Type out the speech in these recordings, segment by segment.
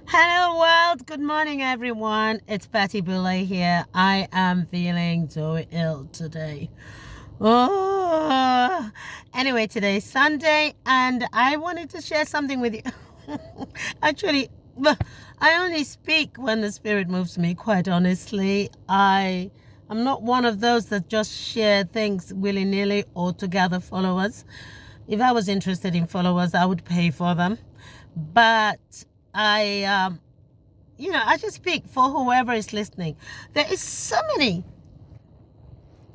Hello world, good morning everyone. It's Patty Boulay here. I am feeling so ill today. Oh, anyway, today's Sunday and I wanted to share something with you. Actually, I only speak when the Spirit moves me, quite honestly. I'm not one of those that just share things willy-nilly or to gather followers. If I was interested in followers, I would pay for them. But I I just speak for whoever is listening. There is so many.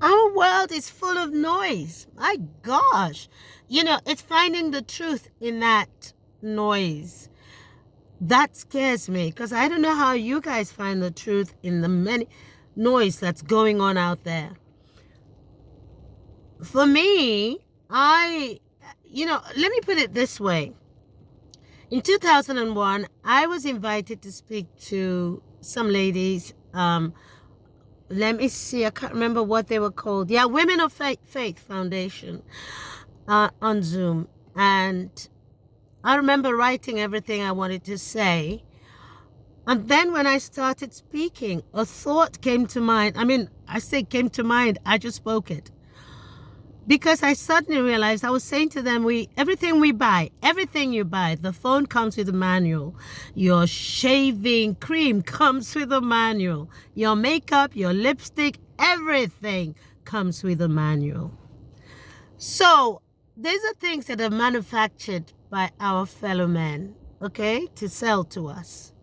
Our world is full of noise. My gosh. It's finding the truth in that noise. That scares me because I don't know how you guys find the truth in the many noise that's going on out there. For me, let me put it this way. In 2001, I was invited to speak to some ladies. Let me see, I can't remember what they were called. Yeah, Women of Faith Foundation on Zoom. And I remember writing everything I wanted to say. And then when I started speaking, a thought came to mind. I say came to mind, I just spoke it. Because I suddenly realized I was saying to them, everything you buy, the phone comes with a manual. Your shaving cream comes with a manual. Your makeup, your lipstick, everything comes with a manual. So these are things that are manufactured by our fellow men, okay, to sell to us.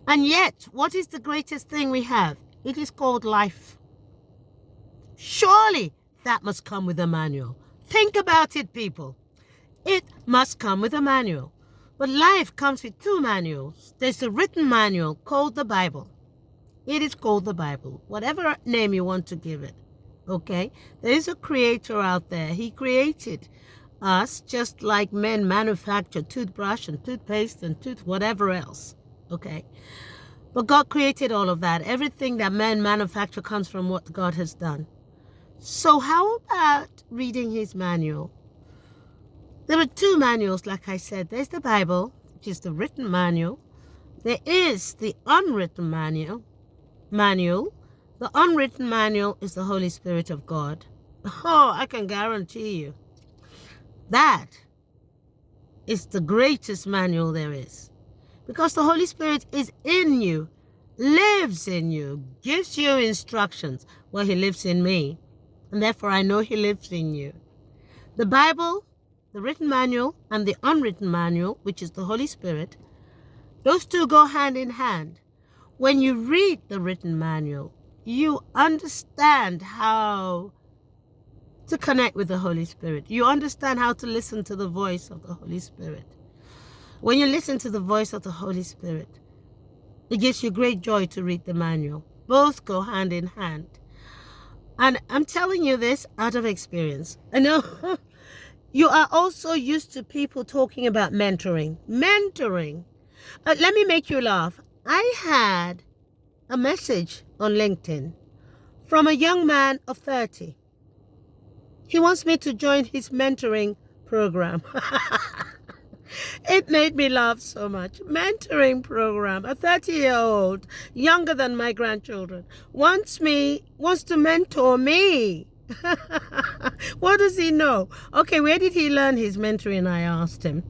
And yet, what is the greatest thing we have? It is called life. Surely that must come with a manual. Think about it, people. It must come with a manual. But life comes with two manuals. There's a written manual called the Bible. It is called the Bible, whatever name you want to give it. Okay? There is a creator out there. He created us just like men manufacture toothbrush and toothpaste and whatever else. Okay? But God created all of that. Everything that men manufacture comes from what God has done. So how about reading his manual? There are two manuals, like I said. There's the Bible, which is the written manual. There is the unwritten manual. The unwritten manual is the Holy Spirit of God. Oh, I can guarantee you that is the greatest manual there is. Because the Holy Spirit is in you, lives in you, gives you instructions. Well, he lives in me. And therefore, I know he lives in you. The Bible, the written manual, and the unwritten manual, which is the Holy Spirit, those two go hand in hand. When you read the written manual, you understand how to connect with the Holy Spirit. You understand how to listen to the voice of the Holy Spirit. When you listen to the voice of the Holy Spirit, it gives you great joy to read the manual. Both go hand in hand. And I'm telling you this out of experience. I know you are also used to people talking about mentoring. Let me make you laugh. I had a message on LinkedIn from a young man of 30. He wants me to join his mentoring program. It made me laugh so much. Mentoring program. A 30-year-old, younger than my grandchildren, wants to mentor me. What does he know? Okay, where did he learn his mentoring? I asked him.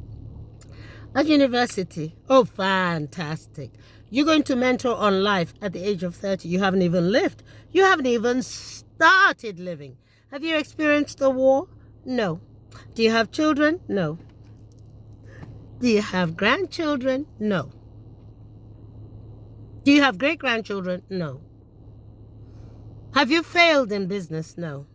At university. Oh, fantastic. You're going to mentor on life at the age of 30. You haven't even lived. You haven't even started living. Have you experienced the war? No. Do you have children? No. Do you have grandchildren? No. Do you have great-grandchildren? No. Have you failed in business? No.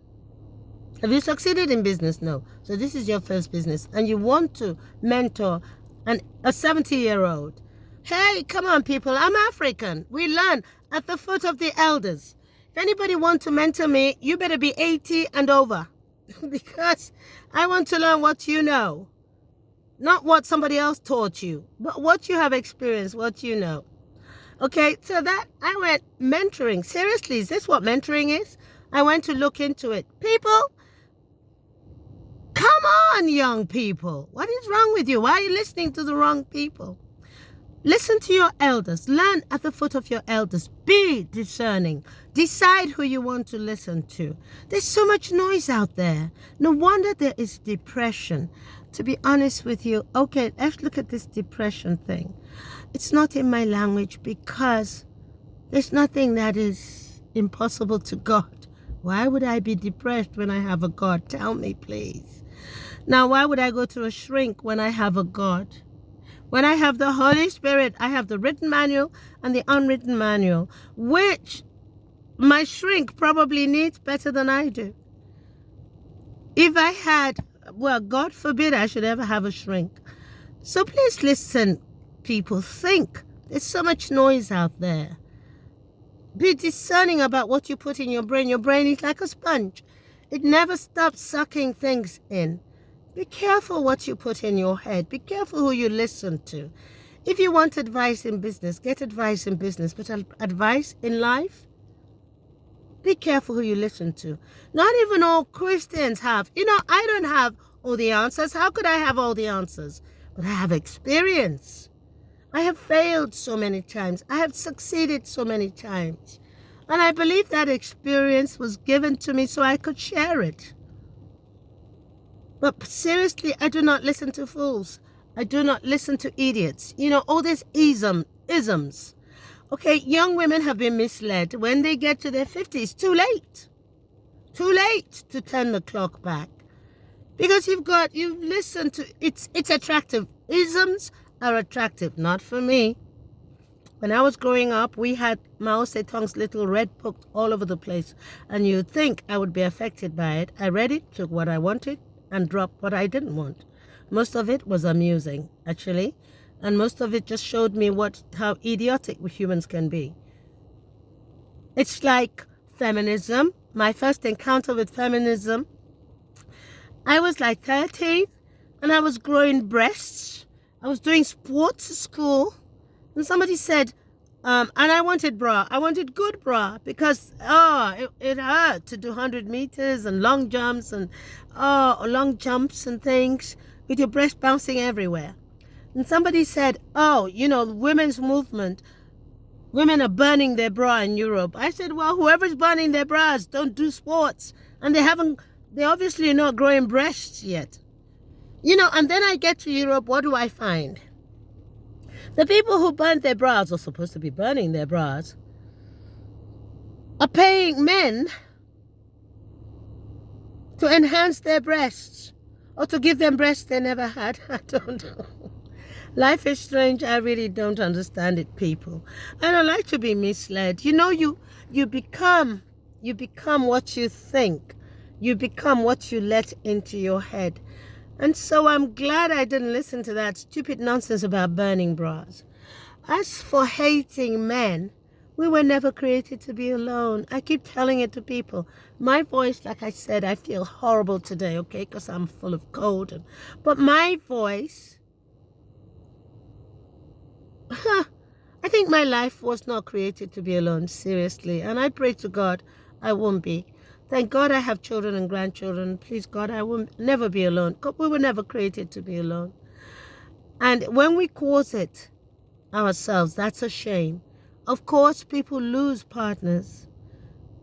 Have you succeeded in business? No. So this is your first business and you want to mentor a 70-year-old. Hey, come on, people. I'm African. We learn at the foot of the elders. If anybody wants to mentor me, you better be 80 and over because I want to learn what you know. Not what somebody else taught you, but what you have experienced, what you know. Okay, so that I went mentoring. Seriously, is this what mentoring is? I went to look into it. People, come on, young people. What is wrong with you? Why are you listening to the wrong people? Listen to your elders. Learn at the foot of your elders. Be discerning. Decide who you want to listen to. There's so much noise out there. No wonder there is depression. To be honest with you, okay, let's look at this depression thing. It's not in my language because there's nothing that is impossible to God. Why would I be depressed when I have a God? Tell me, please. Now, why would I go to a shrink when I have a God? When I have the Holy Spirit, I have the written manual and the unwritten manual, which my shrink probably needs better than I do. If I had, well, God forbid I should ever have a shrink. So please listen, people. Think. There's so much noise out there. Be discerning about what you put in your brain. Your brain is like a sponge. It never stops sucking things in. Be careful what you put in your head. Be careful who you listen to. If you want advice in business, get advice in business. But advice in life, be careful who you listen to. Not even all Christians have. I don't have all the answers. How could I have all the answers? But I have experience. I have failed so many times. I have succeeded so many times. And I believe that experience was given to me so I could share it. But seriously, I do not listen to fools. I do not listen to idiots. All these isms. Okay, young women have been misled. When they get to their 50s, too late. Too late to turn the clock back. Because you've listened to, it's attractive. Isms are attractive, not for me. When I was growing up, we had Mao Zedong's little red book all over the place. And you'd think I would be affected by it. I read it, took what I wanted, and dropped what I didn't want. Most of it was amusing, actually, and most of it just showed me how idiotic humans can be. It's like feminism. My first encounter with feminism, I was like 13, and I was growing breasts. I was doing sports at school, and somebody said, and I wanted bra. I wanted good bra because, it hurt to do 100 meters and long jumps and things with your breast bouncing everywhere. And somebody said, women's movement, women are burning their bra in Europe. I said, well, whoever's burning their bras don't do sports. And they obviously are not growing breasts yet. And then I get to Europe, what do I find? The people who burn their bras, or supposed to be burning their bras, are paying men to enhance their breasts or to give them breasts they never had. I don't know. Life is strange. I really don't understand it, people. I don't like to be misled. You become what you think. You become what you let into your head. And so I'm glad I didn't listen to that stupid nonsense about burning bras. As for hating men, we were never created to be alone. I keep telling it to people. My voice, like I said, I feel horrible today, okay, because I'm full of cold. But my voice, I think my life was not created to be alone, seriously. And I pray to God I won't be. Thank God I have children and grandchildren. Please, God, I will never be alone. We were never created to be alone. And when we cause it ourselves, that's a shame. Of course, people lose partners.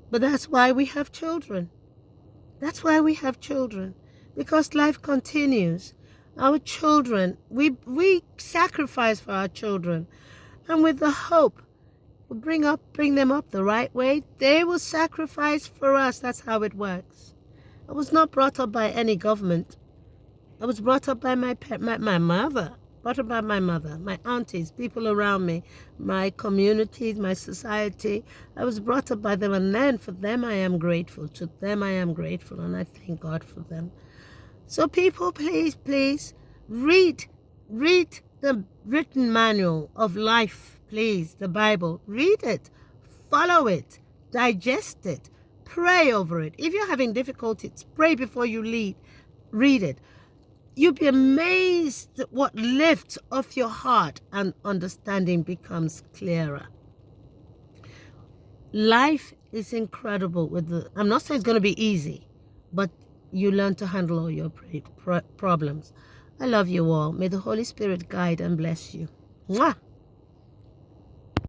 But that's why we have children. That's why we have children. Because life continues. Our children, we sacrifice for our children. And with the hope, bring them up the right way. They will sacrifice for us. That's how it works. I was not brought up by any government. I was brought up by my mother. Brought up by my mother, my aunties, people around me, my community, my society. I was brought up by them, and then for them I am grateful. To them I am grateful, and I thank God for them. So people, please, read the written manual of life. Please, the Bible, read it, follow it, digest it, pray over it. If you're having difficulties, pray before you read it. You'll be amazed at what lifts off your heart and understanding becomes clearer. Life is incredible. I'm not saying it's going to be easy, but you learn to handle all your problems. I love you all. May the Holy Spirit guide and bless you. Mwah!